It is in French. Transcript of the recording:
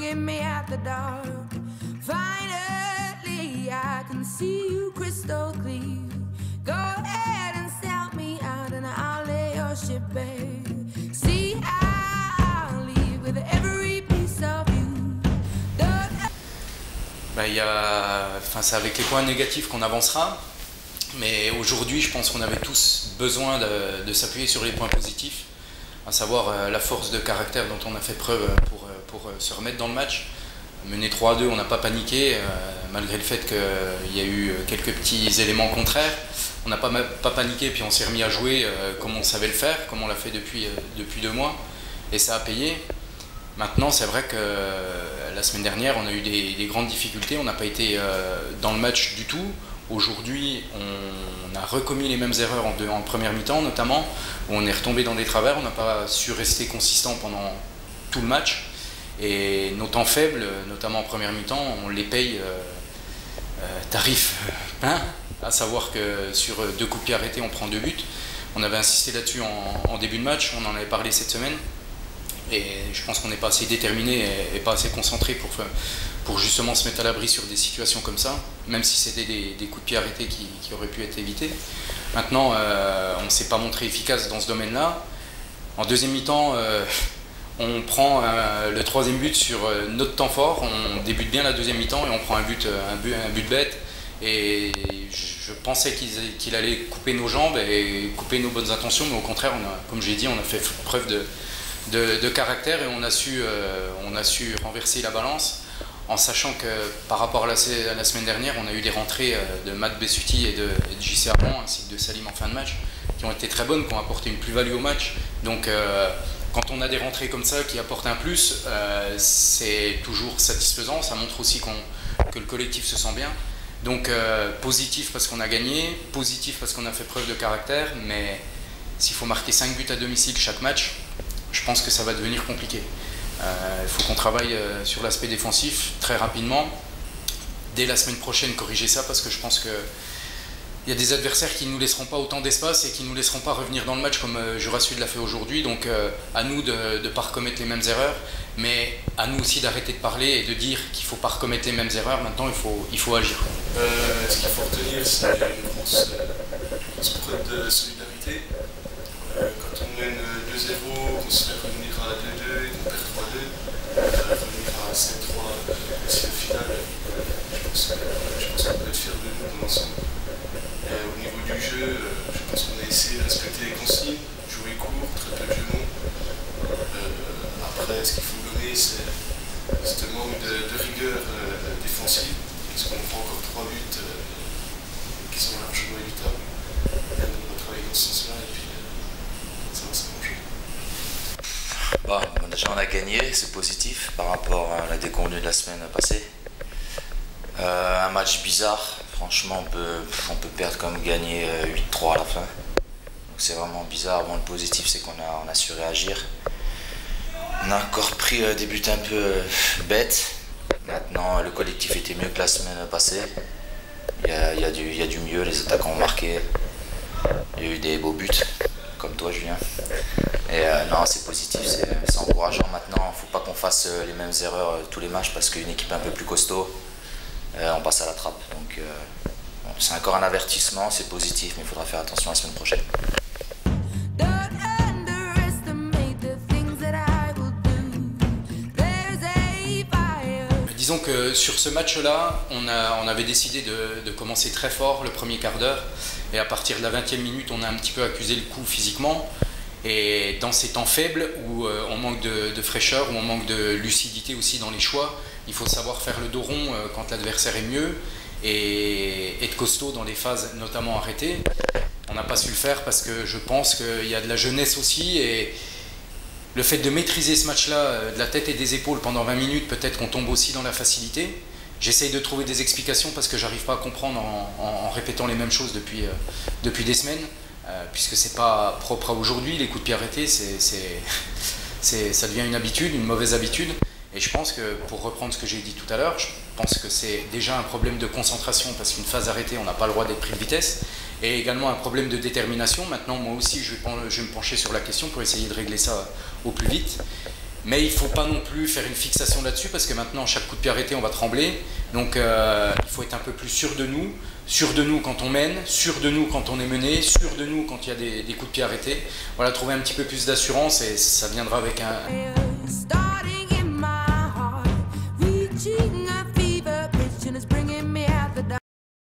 get me at the dark. Finally, I can see you crystal clear. Go ahead and sell me out and I'll lay your ship bare. See, I'll leave with every piece of you. C'est avec les points négatifs qu'on avancera. Mais aujourd'hui, je pense qu'on avait tous besoin de s'appuyer sur les points positifs, à savoir la force de caractère dont on a fait preuve pour se remettre dans le match. Mené 3-2, on n'a pas paniqué, malgré le fait qu'il y a eu quelques petits éléments contraires. On n'a pas paniqué, puis on s'est remis à jouer comme on savait le faire, comme on l'a fait depuis 2 mois, et ça a payé. Maintenant, c'est vrai que la semaine dernière, on a eu des grandes difficultés, on n'a pas été dans le match du tout. Aujourd'hui, on a recommis les mêmes erreurs en première mi-temps, notamment, où on est retombé dans des travers, on n'a pas su rester consistant pendant tout le match. Et nos temps faibles, notamment en première mi-temps, on les paye tarif plein, à savoir que sur 2 coups de pied arrêtés, on prend 2 buts. On avait insisté là-dessus en début de match, on en avait parlé cette semaine. Et je pense qu'on n'est pas assez déterminé et pas assez concentré pour justement se mettre à l'abri sur des situations comme ça, même si c'était des coups de pied arrêtés qui auraient pu être évités. Maintenant, on ne s'est pas montré efficace dans ce domaine-là. En deuxième mi-temps, on prend le 3e but sur notre temps fort, on débute bien la deuxième mi-temps et on prend un but bête. Et je pensais qu'il allait couper nos jambes et couper nos bonnes intentions, mais au contraire, comme j'ai dit, on a fait preuve de caractère et on a su renverser la balance, en sachant que par rapport à la semaine dernière, on a eu des rentrées de Matt Bessuti et de JC Armand ainsi que de Salim en fin de match qui ont été très bonnes, qui ont apporté une plus-value au match. Donc quand on a des rentrées comme ça qui apportent un plus, c'est toujours satisfaisant, ça montre aussi que le collectif se sent bien. Donc positif parce qu'on a gagné, positif parce qu'on a fait preuve de caractère, mais s'il faut marquer 5 buts à domicile chaque match, je pense que ça va devenir compliqué. Il faut qu'on travaille sur l'aspect défensif très rapidement. Dès la semaine prochaine, corriger ça parce que je pense qu'il y a des adversaires qui ne nous laisseront pas autant d'espace et qui ne nous laisseront pas revenir dans le match comme Jura Sud l'a fait aujourd'hui. Donc à nous de ne pas recommettre les mêmes erreurs, mais à nous aussi d'arrêter de parler et de dire qu'il ne faut pas recommettre les mêmes erreurs. Maintenant, il faut agir. Ce qu'il faut retenir, c'est une grosse preuve de solidarité. Quand on mène 2-0, qu'on se fait revenir à 2-2 et qu'on perd 3-2, revenir à 7-3, c'est le final. Je pense qu'on peut être fiers de nous dans l'ensemble. Au niveau du jeu, je pense qu'on a essayé de respecter les consignes, jouer court, très peu de jeu long. Après, ce qu'il faut donner, c'est ce manque de rigueur défensive, parce qu'on prend encore 3 buts qui sont largement évitables. Et on va travailler dans ce sens-là. Déjà on a gagné, c'est positif par rapport à la déconvenue de la semaine passée. Un match bizarre, franchement on peut perdre comme gagner 8-3 à la fin. Donc c'est vraiment bizarre. Bon, le positif c'est qu'on a su réagir. On a encore pris des buts un peu bêtes. Maintenant le collectif était mieux que la semaine passée. Il y a du mieux, les attaquants ont marqué. Il y a eu des beaux buts, comme toi Julien. Et non, c'est positif, c'est encourageant maintenant. Il ne faut pas qu'on fasse les mêmes erreurs tous les matchs parce qu'une équipe un peu plus costaud, on passe à la trappe. Donc c'est encore un avertissement, c'est positif, mais il faudra faire attention la semaine prochaine. Disons que sur ce match-là, on avait décidé de commencer très fort le premier quart d'heure et à partir de la 20e minute, on a un petit peu accusé le coup physiquement. Et dans ces temps faibles où on manque de fraîcheur, où on manque de lucidité aussi dans les choix, il faut savoir faire le dos rond quand l'adversaire est mieux et être costaud dans les phases notamment arrêtées. On n'a pas su le faire parce que je pense qu'il y a de la jeunesse aussi et le fait de maîtriser ce match-là de la tête et des épaules pendant 20 minutes, peut-être qu'on tombe aussi dans la facilité. J'essaye de trouver des explications parce que j'arrive pas à comprendre en répétant les mêmes choses depuis des semaines. Puisque c'est pas propre à aujourd'hui, les coups de pied arrêtés, ça devient une habitude, une mauvaise habitude. Et je pense que, pour reprendre ce que j'ai dit tout à l'heure, je pense que c'est déjà un problème de concentration, parce qu'une phase arrêtée, on n'a pas le droit d'être pris de vitesse, et également un problème de détermination. Maintenant, moi aussi, je vais me pencher sur la question pour essayer de régler ça au plus vite. Mais il ne faut pas non plus faire une fixation là-dessus parce que maintenant, chaque coup de pied arrêté, on va trembler. Donc il faut être un peu plus sûr de nous quand on mène, sûr de nous quand on est mené, sûr de nous quand il y a des coups de pied arrêtés. Voilà, trouver un petit peu plus d'assurance et ça viendra avec un...